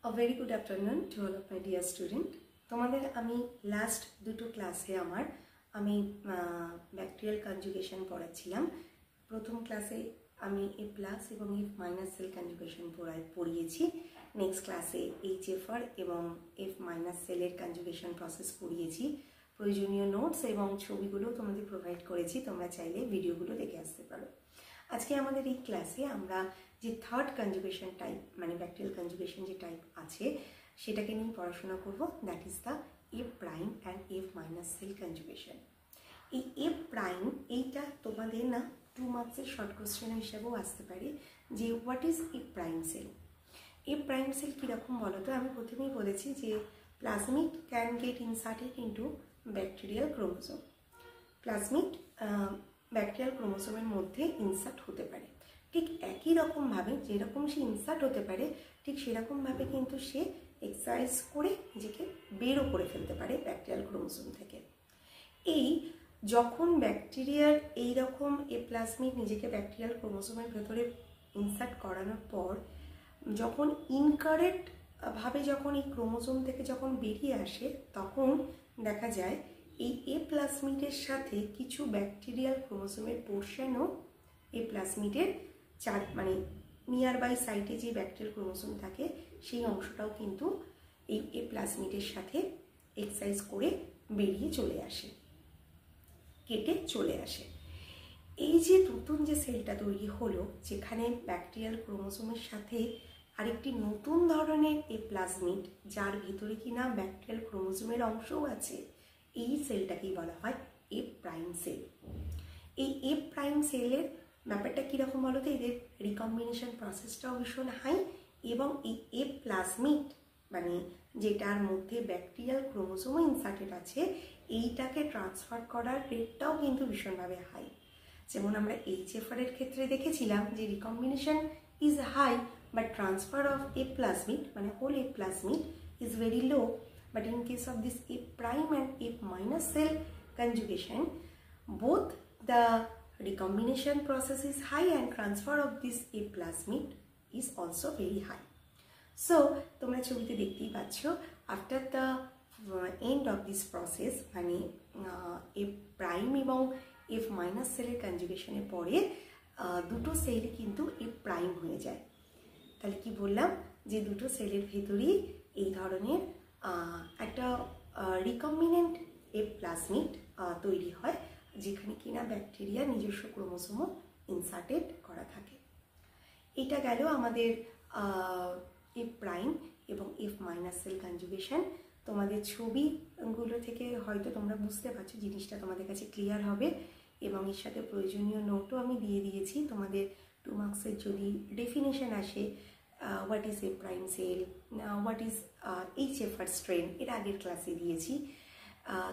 A very good afternoon to all of my dear student. তোমাদের আমি last দুটো ক্লাসে আমি ব্যাকটেরিয়াল কনজুগেশন পড়াচ্ছিলাম। প্রথম ক্লাসে আমি এ প্লাস এবং এফ মাইনাস সেল কনজুগেশন পড়িয়েছি। নেক্সট ক্লাসে এইচএফআর এবং এফ মাইনাস সেলের কনজুগেশন প্রসেস পড়িয়েছি। প্রয়োজনীয় নোটস এবং ছবিগুলো তোমাদের প্রোভাইড করেছি, তোমরা চাইলে ভিডিওগুলো দেখে আসতে পারো। আজকে আমাদের এই ক্লাসে আমরা যে থার্ড কনজুগেশন টাইপ মানে ব্যাকটেরিয়াল কনজুগেশন যে টাইপ আছে সেটাকে নিয়ে পড়াশোনা করব, that is the F prime and F minus cell conjugation. এই এফ প্রাইম এইটা তোমাদের না 2 মার্কসের শর্ট কোশ্চেন হিসাবেও আসতে পারে যে what is F prime cell. F prime cell কীরকম বলো তো, আমি প্রথমেই বলেছি যে plasmid can get inserted into bacterial chromosome. Plasmid bacterial ক্রোমোসোমের মধ্যে ইনসার্ট হতে পারে। ঠিক একই রকমভাবে যেরকম সে ইনসার্ট হতে পারে ঠিক সেরকমভাবে কিন্তু সে এক্সারসাইজ করে নিজেকে বেরও করে ফেলতে পারে ব্যাকটেরিয়াল ক্রোমোসোম থেকে। এই যখন ব্যাকটেরিয়ার এইরকম এ প্লাজমিড নিজেকে ব্যাকটেরিয়াল ক্রোমোসোমের ভেতরে ইনসার্ট করানোর পর যখন ইনকারেক্ট ভাবে যখন এই ক্রোমোসোম থেকে যখন বেরিয়ে আসে তখন দেখা যায় এই এ প্লাজমিডের সাথে কিছু ব্যাকটেরিয়াল ক্রোমোসোমের পোর্শনও এ প্লাজমিডের মানে নিয়ার বাই সাইটে যে ব্যাকটেরিয়াল ক্রোমোসোম থাকে সেই অংশটাও কিন্তু এই এ প্লাজমিডের সাথে এক্সারসাইজ করে বেরিয়ে চলে আসে, কেটে চলে আসে। এই যে নতুন যে সেলটা তৈরি হলো যেখানে ব্যাকটেরিয়াল ক্রোমোসোমের সাথে আরেকটি নতুন ধরনের এ প্লাজমিড যার ভিতরে কিনা ব্যাকটেরিয়াল ক্রোমোসোমের অংশও আছে, এই সেলটাকেই বলা হয় এফ প্রাইম সেল। এই এফ প্রাইম সেলের ব্যাপারটা কীরকম বলো তো, এদের রিকম্বিনেশন প্রসেসটাও ভীষণ হাই এবং এই এফ প্লাজমিড মানে যেটার মধ্যে ব্যাকটেরিয়াল ক্রোমোসোমও ইনসার্টেড আছে এইটাকে ট্রান্সফার করার রেটটাও কিন্তু ভীষণভাবে হাই। যেমন আমরা এইচএফআর এর ক্ষেত্রে দেখেছিলাম যে recombination is high but transfer of F plasmid মানে whole F plasmid is very low. But in case of this F prime and F minus cell conjugation, both the recombination process is high and transfer of this F plasmid is also very high. So, তোমরা ছবিতে দেখতেই পাচ্ছ after the end of this process মানে F prime এবং F minus cell এর conjugation এর পরে দুটো সেলই কিন্তু F prime হয়ে যায়। তাহলে কি বললাম যে দুটো সেলের ভেতরেই এই ধরনের একটা রিকম্বিনেন্ট এফ প্লাজমিড তৈরি হয় যেখানে কিনা ব্যাকটেরিয়া নিজস্ব ক্রোমোসোমও ইনসার্টেড করা থাকে। এটা গেল আমাদের এফ প্রাইম এবং এফ মাইনাস সেল কনজুগেশন। তোমাদের ছবিগুলো থেকে হয়তো তোমরা বুঝতে পারছো জিনিসটা তোমাদের কাছে ক্লিয়ার হবে এবং এর সাথে প্রয়োজনীয় নোটও আমি দিয়ে দিয়েছি। তোমাদের 2 মার্কসের যদি ডেফিনেশন আসে what is F prime cell, what is HFR strain, এর আগের ক্লাসে দিয়েছি,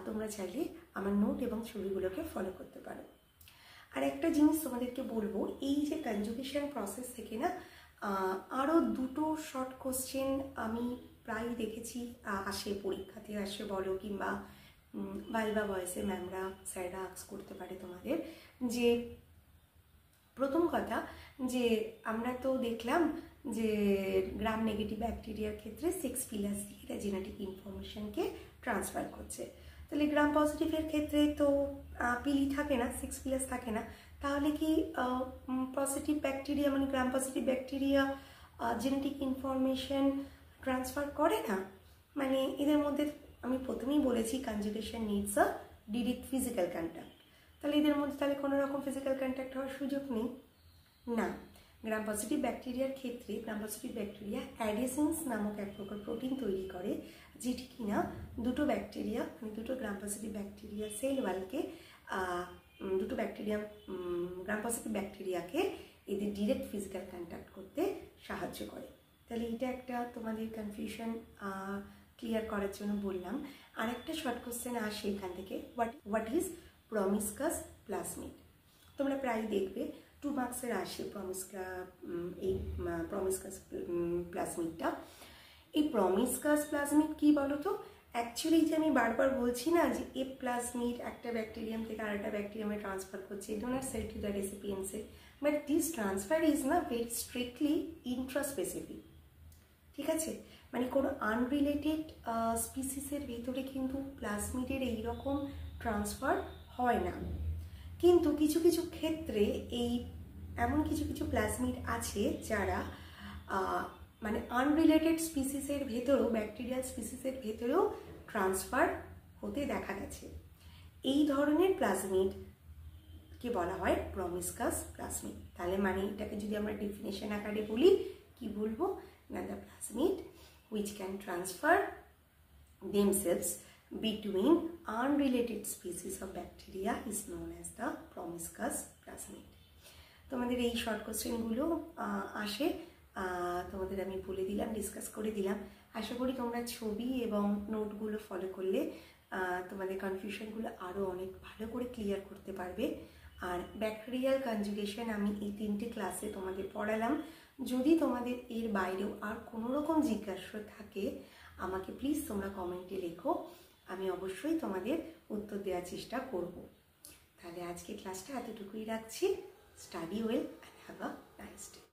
তোমরা চাইলে আমার নোট এবং ছবিগুলোকে ফলো করতে পারো। আর একটা জিনিস তোমাদেরকে বলবো, এই যে কনজুগেশন প্রসেস থেকে না আরও দুটো শর্ট কোশ্চেন আমি প্রায় দেখেছি আসে, পরীক্ষাতে আসে বলো কিংবা ভাইভা ভয়েসে ম্যামরা স্যাররা আস্ক করতে পারে তোমাদের। যে প্রথম কথা যে আমরা তো দেখলাম যে গ্রাম নেগেটিভ ব্যাকটেরিয়ার ক্ষেত্রে 6 পিলার্স দিয়ে এটা জেনেটিক ইনফরমেশনকে ট্রান্সফার করছে। তাহলে গ্রাম পজিটিভের ক্ষেত্রে তো পিলি থাকে না, 6 পিলার্স থাকে না, তাহলে কি পজিটিভ ব্যাকটেরিয়া মানে gram positive bacteria genetic information transfer করে না? মানে এদের মধ্যে আমি প্রথমেই বলেছি conjugation needs a direct physical contact. তাহলে এদের মধ্যে তাহলে কোনো রকম ফিজিক্যাল কন্ট্যাক্ট হওয়ার সুযোগ নেই না। গ্রাম পজিটিভ ব্যাকটেরিয়ার ক্ষেত্রে গ্রাম পজিটিভ ব্যাকটেরিয়া অ্যাডেসেন্স নামক এক প্রকার প্রোটিন তৈরি করে যেটি কিনা দুটো ব্যাকটেরিয়া মানে দুটো গ্রাম পজিটিভ ব্যাকটেরিয়া সেল ওয়ালকে দুটো ব্যাকটেরিয়া গ্রাম পজিটিভ ব্যাকটেরিয়াকে এদের ডিরেক্ট ফিজিক্যাল কন্ট্যাক্ট করতে সাহায্য করে। তাহলে এটা একটা তোমাদের কনফিউশন ক্লিয়ার করার জন্য বললাম। আর একটা শর্ট কোশ্চেন আসে এখান থেকে, হোয়াট ইজ প্রমিসকাস প্লাজমিড। তোমরা প্রায় দেখবে 2 মার্কসের আসে এই প্রমিসকাস প্লাজমিডটা। এই প্রমিসকাস প্লাজমিড কি বলো তো, অ্যাকচুয়ালি যে আমি বারবার বলছি না যে এ প্লাজমিড একটা ব্যাকটেরিয়াম থেকে আরেকটা ব্যাকটেরিয়ামে ট্রান্সফার করছে donor cell to the recipient cell, but this transfer is না ভেরি স্ট্রিক্টলি ইন্ট্রাস্পেসিফিক। ঠিক আছে, মানে কোনো আনরিলেটেড স্পিসিসের ভেতরে কিন্তু প্লাজমিডের এইরকম ট্রান্সফার হয় না। কিন্তু কিছু কিছু ক্ষেত্রে এমন কিছু প্লাজমিড আছে যারা মানে আনরিলেটেড স্পিসিসের ভেতরেও, ব্যাকটেরিয়াল স্পিসিসের ভেতরেও ট্রান্সফার হতে দেখা গেছে। এই ধরনের প্লাজমিডকে বলা হয় প্রমিসকাস প্লাজমিড। তাহলে মানে এটাকে যদি আমরা ডেফিনেশন আকারে বলি, কি বলবো না, the plasmid which can transfer themselves between unrelated species of bacteria is known as the promiscuous plasmid. তোমাদের এই শর্ট কোশ্চেনগুলো আসে, তোমাদের আমি বলে দিলাম, ডিসকাস করে দিলাম। আশা করি তোমরা ছবি এবং নোটগুলো ফলো করলে তোমাদের কনফিউশনগুলো আরও অনেক ভালো করে ক্লিয়ার করতে পারবে। আর ব্যাকটেরিয়াল কনজুগেশন আমি এই 3টে ক্লাসে তোমাদের পড়ালাম। যদি তোমাদের এর বাইরেও আর কোনো রকম জিজ্ঞাসা থাকে আমাকে প্লিজ তোমরা কমেন্টে লেখো, আমি অবশ্যই তোমাদের উত্তর দেওয়ার চেষ্টা করব। তাহলে আজকে ক্লাসটা এতটুকুই রাখছি। Study well and have a nice day.